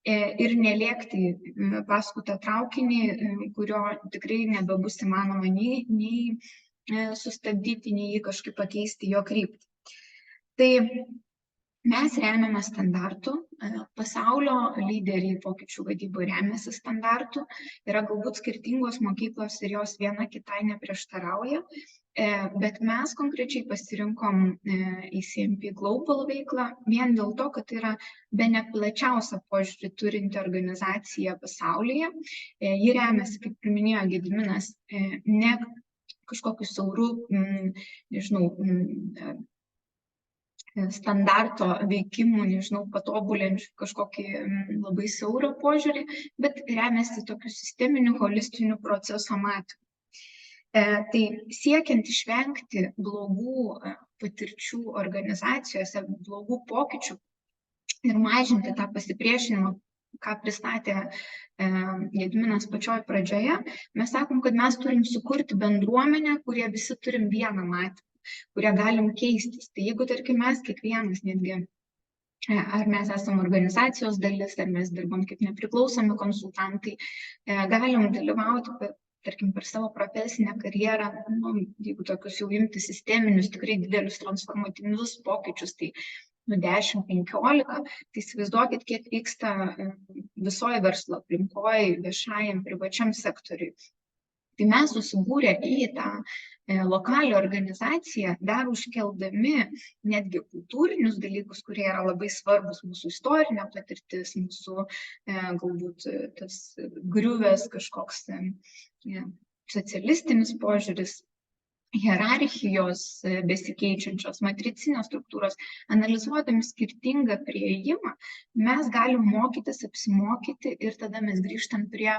ir nelėkti paskui tą traukinį, kurio tikrai nebebus įmanoma nei sustabdyti, nei jį kažkaip pakeisti jo kryptį. Tai mes remiame standartų, pasaulio lyderiai pokyčių vadyboje remiasi standartų, yra galbūt skirtingos mokyklos ir jos viena kitai neprieštarauja, bet mes konkrečiai pasirinkom ACMP Global veiklą vien dėl to, kad tai yra bene plačiausią požiūrį turinti organizacija pasaulyje. Ji remiasi, kaip minėjo Gediminas, ne kažkokiu siauru, nežinau, standarto veikimų, nežinau, patobulinčių kažkokį labai siaurą požiūrį, bet remiasi tokiu sisteminiu, holistiniu proceso matymu. Tai siekiant išvengti blogų patirčių organizacijose, blogų pokyčių ir mažinti tą pasipriešinimą ką pristatė Gediminas pačioj pradžioje, mes sakom, kad mes turim sukurti bendruomenę, kurie visi turim vieną matymą, kurie galim keistis. Tai jeigu, tarkim, mes kiekvienas netgi, ar mes esame organizacijos dalis, ar mes dirbam kaip nepriklausomi konsultantai, galim dalyvauti, tarkim, per savo profesinę karjerą, jeigu tokius jau imti sisteminius, tikrai didelius transformatyvius pokyčius, tai 10-15, tai įsivaizduokit, kiek vyksta visoje verslo aplinkoje, viešajam, privačiam sektoriui. Tai mes susibūrę į tą lokalią organizaciją, dar užkeldami netgi kultūrinius dalykus, kurie yra labai svarbus, mūsų istorinė patirtis, mūsų galbūt tas griuvęs kažkoks socialistinis požiūris, hierarchijos besikeičiančios, matricinės struktūros, analizuodami skirtingą priėjimą, mes galim mokytis, apsimokyti ir tada mes grįžtam prie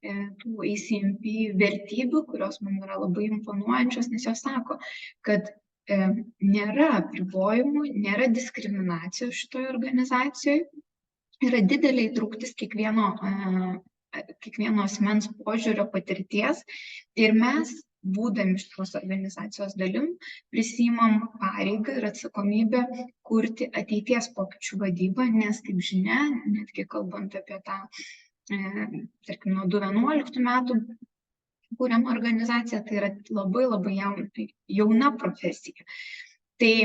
tų ACMP vertybių, kurios man yra labai imponuojančios, nes jos sako, kad nėra apribojimų, nėra diskriminacijos šitoje organizacijoje, yra didelė įtrauktis kiekvieno asmens požiūrio patirties ir mes, būdami šios organizacijos dalim, prisimam pareigą ir atsakomybę kurti ateities pokyčių vadybą, nes, kaip žinia, netgi kalbant apie tą, tarkim, nuo 2011 metų kūriama organizacija, tai yra labai jauna profesija. Tai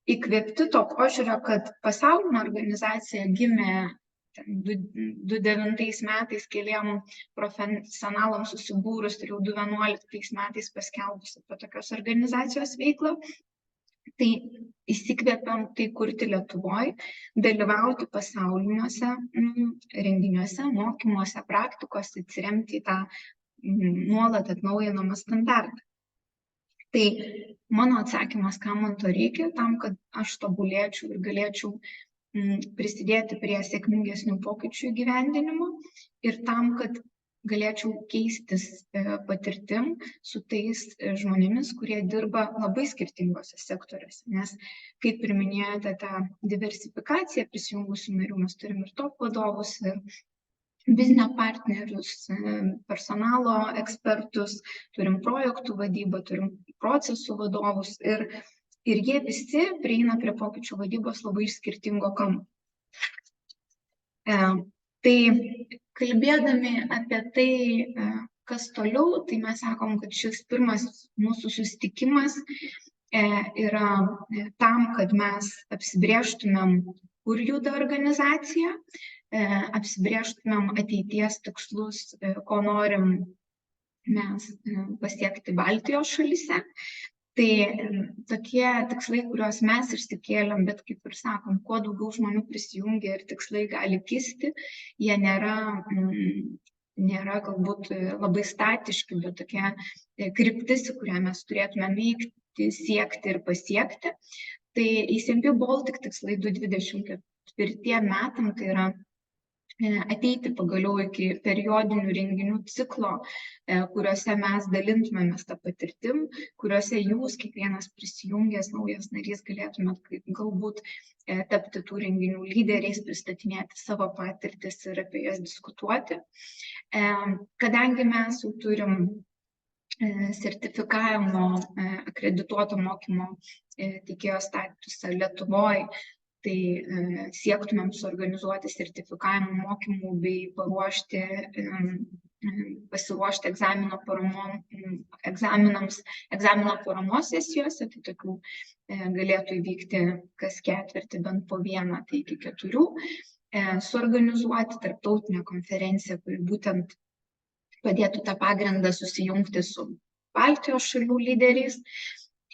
įkvėpti to požiūrio, kad pasaulinė organizacija gimė 2009 metais keliem profesionalams susibūrus ir jau 2011 metais paskelbus apie tokios organizacijos veiklą, tai įsikvėpiam tai kurti Lietuvoje, dalyvauti pasauliniuose renginiuose, mokymuose, praktikose, atsiremti į tą nuolat atnaujinamą standartą. Tai mano atsakymas, kam man to reikia, tam, kad aš tobulėčiau ir galėčiau prisidėti prie sėkmingesnių pokyčių įgyvendinimo ir tam, kad galėčiau keistis patirtim su tais žmonėmis, kurie dirba labai skirtingose sektoriuose. Nes, kaip ir minėjote, tą diversifikaciją prisijungusių narių mes turim ir top vadovus, ir biznio partnerius, personalo ekspertus, turim projektų vadybą, turim procesų vadovus ir jie visi prieina prie pokyčių vadybos labai iš skirtingo kampo. Tai kalbėdami apie tai, kas toliau, tai mes sakom, kad šis pirmas mūsų susitikimas yra tam, kad mes apsibrėžtumėm, kur juda organizacija, apsibrėžtumėm ateities tikslus, ko norim mes pasiekti Baltijos šalyse. Tai tokie tikslai, kuriuos mes išsikėlėm, bet kaip ir sakom, kuo daugiau žmonių prisijungia ir tikslai gali kisti, jie nėra galbūt labai statiški, bet tokie kryptis, į kurią mes turėtume veikti, siekti ir pasiekti. Tai ACMP Baltic tikslai 2024 metam, tai yra ateiti pagaliau iki periodinių renginių ciklo, kuriuose mes dalintumėmės tą patirtim, kuriuose jūs, kiekvienas prisijungęs naujas narys, galėtumėt galbūt tapti tų renginių lyderiais, pristatinėti savo patirtis ir apie jas diskutuoti. Kadangi mes jau turim sertifikavimo akredituoto mokymo teikėjo statusą Lietuvoje, tai siektumėm suorganizuoti sertifikavimo mokymų bei pasiruošti egzamino paramos sesijose, tai tokių galėtų įvykti kas ketvirtį bent po vieną, tai iki 4, suorganizuoti tarptautinę konferenciją, kuri būtent padėtų tą pagrindą susijungti su Baltijos šalių lyderiais.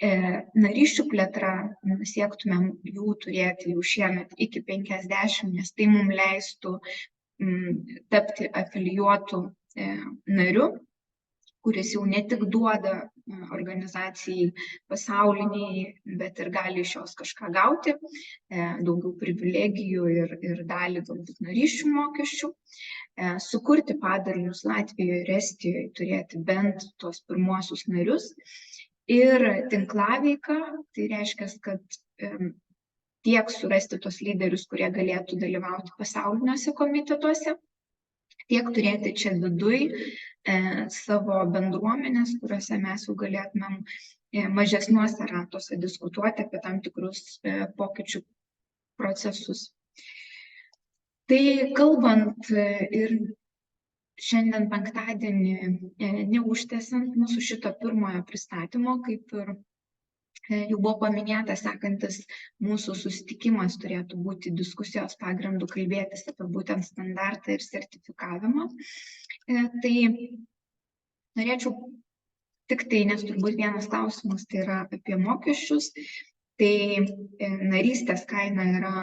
Narysčių plėtra siektumėm jų turėti jau šiemet iki 50, nes tai mums leistų tapti afilijuotų nariu, kuris jau ne tik duoda organizacijai pasauliniai, bet ir gali iš jos kažką gauti, daugiau privilegijų ir dalį galbūt narysčių mokesčių, sukurti padalinius Latvijoje ir Estijoje, turėti bent tuos pirmuosius narius. Ir tinklaveika, tai reiškia, kad tiek surasti tos lyderius, kurie galėtų dalyvauti pasauliniuose komitetuose, tiek turėti čia viduj savo bendruomenės, kuriuose mes jau galėtumėm mažesniuose ratuose diskutuoti apie tam tikrus pokyčių procesus. Tai kalbant ir šiandien penktadienį, neužtęsiant mūsų šito pirmojo pristatymo, kaip ir jau buvo paminėta, sekantis mūsų susitikimas turėtų būti diskusijos pagrindu kalbėtis apie būtent standartą ir sertifikavimą. Tai norėčiau tik tai, nes turbūt vienas klausimas tai yra apie mokesčius, tai narystės kaina yra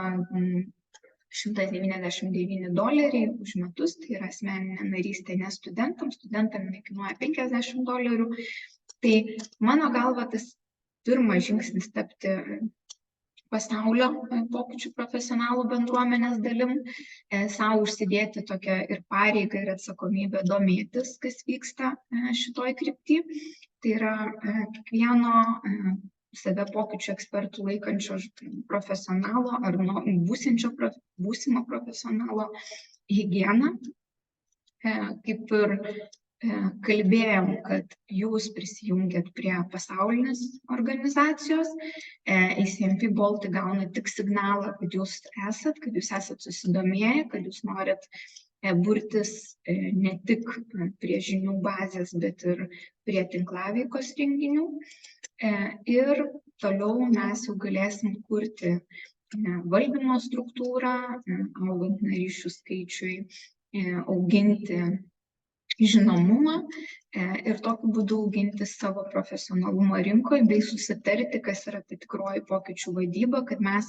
$199 už metus, tai yra asmeninė narystė ne studentams, studentam kainuoja $50. Tai mano galva tas pirmas žingsnis tapti pasaulio pokyčių profesionalų bendruomenės dalim, savo užsidėti tokią ir pareigą, ir atsakomybę domėtis, kas vyksta šitoj krypty. Tai yra kiekvieno save pokyčių ekspertų laikančio profesionalo ar būsimo profesionalo higiena. Kaip ir kalbėjom, kad jūs prisijungėt prie pasaulinės organizacijos, ACMP Baltic gauna tik signalą, kad jūs esat susidomėję, kad jūs norit burtis ne tik prie žinių bazės, bet ir prie tinklaveikos renginių. Ir toliau mes jau galėsim kurti valdymo struktūrą, augant narysčių skaičiui, auginti žinomumą ir tokiu būdu auginti savo profesionalumą rinkoje bei susitarti, kas yra ta tikroji pokyčių vadyba, kad mes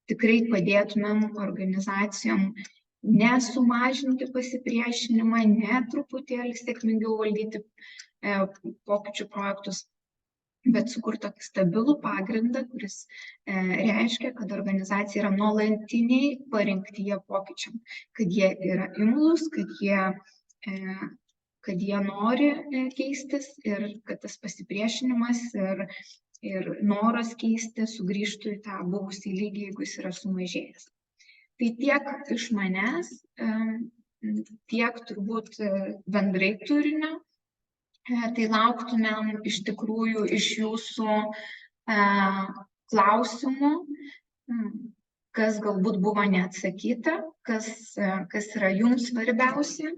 tikrai padėtumėm organizacijom nesumažinti pasipriešinimą, ne truputėlį sėkmingiau valdyti pokyčių projektus, bet sukurti tokį stabilų pagrindą, kuris reiškia, kad organizacija yra nuolatiniai parinktyje pokyčiam, kad jie yra imlūs, kad jie nori keistis ir kad tas pasipriešinimas ir noras keisti sugrįžtų į tą buvusį lygį, jeigu jis yra sumažėjęs. Tai tiek iš manęs, tiek turbūt bendrai turinio. Tai lauktumėm iš tikrųjų iš jūsų klausimų, kas galbūt buvo neatsakyta, kas yra jums svarbiausia,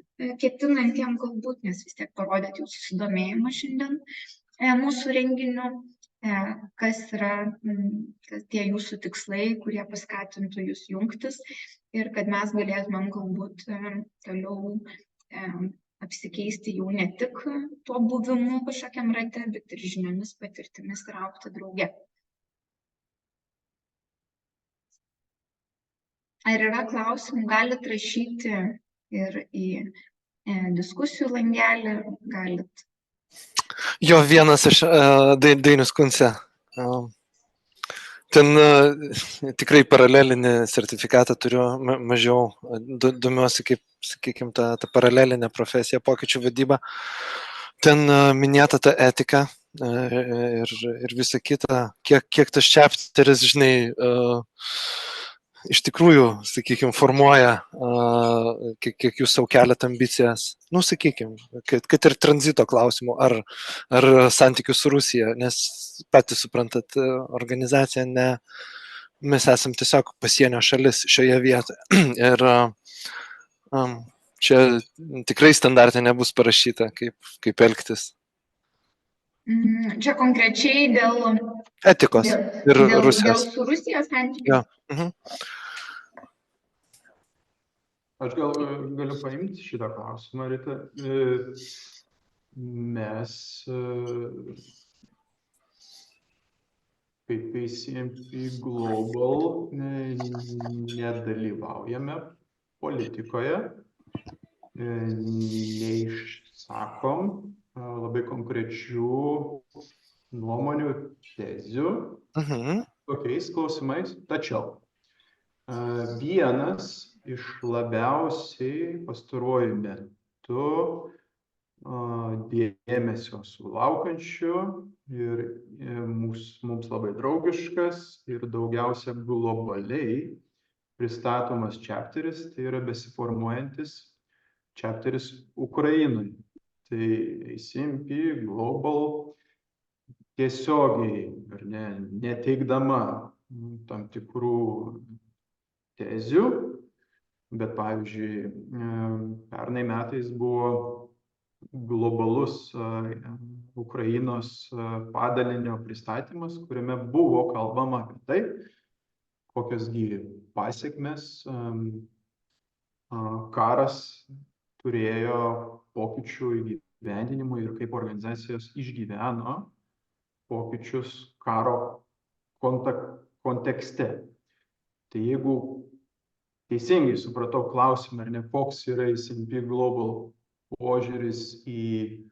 ketinantiem galbūt, nes vis tiek parodėt jūsų susidomėjimą šiandien mūsų renginiu, kas yra tie jūsų tikslai, kurie paskatintų jūs jungtis ir kad mes galėtumėm galbūt toliau apsikeisti jau ne tik tuo buvimu kažkokiam rate, bet ir žiniomis, patirtimis ir augti drauge. Ar yra klausimų, galit rašyti ir į diskusijų langelį, galit. Jo, vienas iš Dainius Kunce. Ten tikrai paralelinį sertifikatą turiu, mažiau domiuosi kaip, sakykime, ta paralelinė profesija, pokyčių vadyba. Ten minėta ta etika ir visa kita, kiek tas chapteris, žinai, iš tikrųjų, sakykime, formuoja, kiek jūs savo keliat ambicijas, sakykime, kad ir tranzito klausimų, ar santykių su Rusija, nes patys suprantat, organizacija, mes esam tiesiog pasienio šalis šioje vietoje. Ir čia tikrai standartai nebus parašyta, kaip elgtis. Čia konkrečiai dėl etikos ir Rusijos. Dėl su Rusijos santykių. Ja. Aš galiu paimti šitą klausimą, Rita. Mes kaip ACMP Global nedalyvaujame politikoje, neišsakom labai konkrečių nuomonių, tezių tokiais klausimais. Tačiau vienas iš labiausiai pastaruoju metu dėmesio sulaukančiu ir mums labai draugiškas ir daugiausia globaliai pristatomas chapteris, tai yra besiformuojantis chapteris Ukrainai. Tai ACMP Global tiesiogiai, ar ne, neteikdama tam tikrų tezių, bet pavyzdžiui, pernai metais buvo globalus Ukrainos padalinio pristatymas, kuriame buvo kalbama apie tai, kokios pasekmes karas turėjo pokyčių įgyvendinimui ir kaip organizacijos išgyveno pokyčius karo kontekste. Tai jeigu teisingai supratau klausimą, ar ne, koks yra ACMP Global požiūris į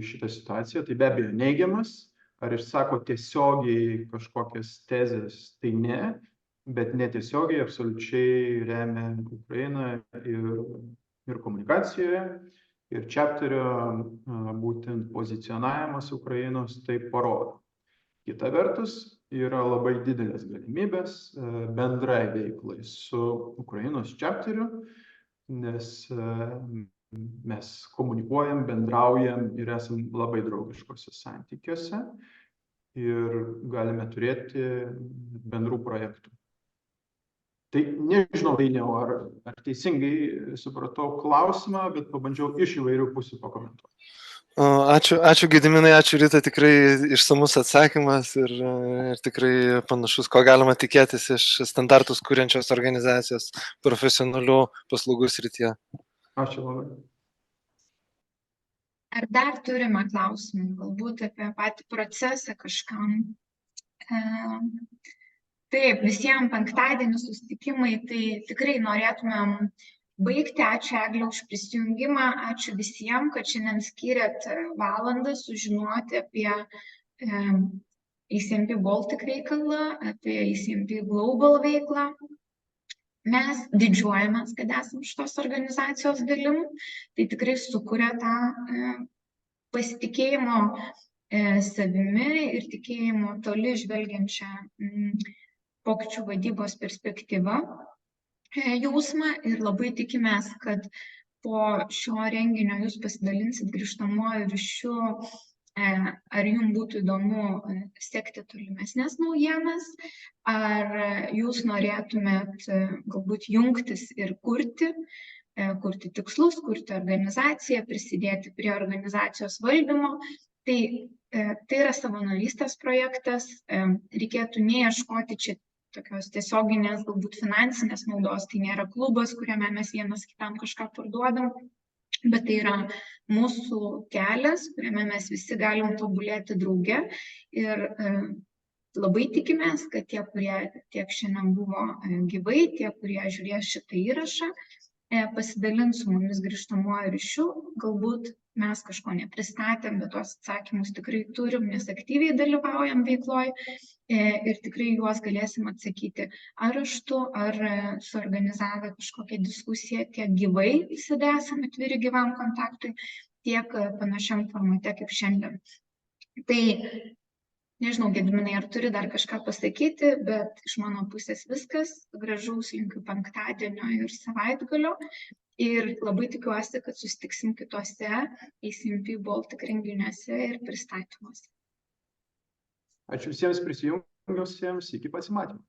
šitą situaciją, tai be abejo neigiamas. Ar išsako tiesiogiai kažkokias tezes, tai ne, bet netiesiogiai absoliučiai remia Ukrainą ir komunikacijoje, ir chapterio būtent pozicionavimas Ukrainos tai parodo. Kita vertus, yra labai didelės galimybės bendrai veiklai su Ukrainos chapteriu, nes mes komunikuojam, bendraujam ir esam labai draugiškose santykiuose ir galime turėti bendrų projektų. Tai nežinau, ar teisingai supratau klausimą, bet pabandžiau iš įvairių pusių pakomentuoti. Ačiū Gediminai, ačiū Rita, tikrai išsamus atsakymas ir tikrai panašus, ko galima tikėtis iš standartus kuriančios organizacijos profesionalių paslaugų srityje. Ačiū labai. Ar dar turime klausimų, galbūt apie patį procesą kažkam? Taip, visiems penktadienį susitikimai, tai tikrai norėtumėm baigti. Ačiū Egle už prisijungimą, ačiū visiems, kad šiandien skyrėt valandą sužinoti apie ACMP Baltic veiklą, apie ACMP Global veiklą. Mes didžiuojamės, kad esam šitos organizacijos dalim, tai tikrai sukuria tą pasitikėjimo savimi ir tikėjimo toli žvelgiančią pokyčių vadybos perspektyvą jausmą ir labai tikimės, kad po šio renginio jūs pasidalinsit grįžtamuoju ryšiu, ar jums būtų įdomu sekti tolimesnės naujienas, ar jūs norėtumėt galbūt jungtis ir kurti tikslus, kurti organizaciją, prisidėti prie organizacijos valdymo. Tai yra savanorystės projektas, reikėtų neieškoti čia tokios tiesioginės, galbūt finansinės naudos, tai nėra klubas, kuriame mes vienas kitam kažką parduodam, bet tai yra mūsų kelias, kuriame mes visi galim tobulėti drauge ir labai tikimės, kad tie, kurie tiek šiandien buvo gyvai, tie, kurie žiūrės šitą įrašą, pasidalins su mumis grįžtamuoju ryšiu, galbūt mes kažko nepristatėm, bet tuos atsakymus tikrai turim, nes aktyviai dalyvaujam veikloj ir tikrai juos galėsim atsakyti ar raštu, ar suorganizavę kažkokią diskusiją, tiek gyvai visada esam atviri gyvam kontaktui, tiek panašiam formate kaip šiandien. Tai nežinau, Gediminai, ar turi dar kažką pasakyti, bet iš mano pusės viskas. Gražaus linkiu penktadienio ir savaitgalio. Ir labai tikiuosi, kad susitiksim kitose ACMP Baltic renginiuose ir pristatymuose. Ačiū visiems prisijungusiems, iki pasimatymų.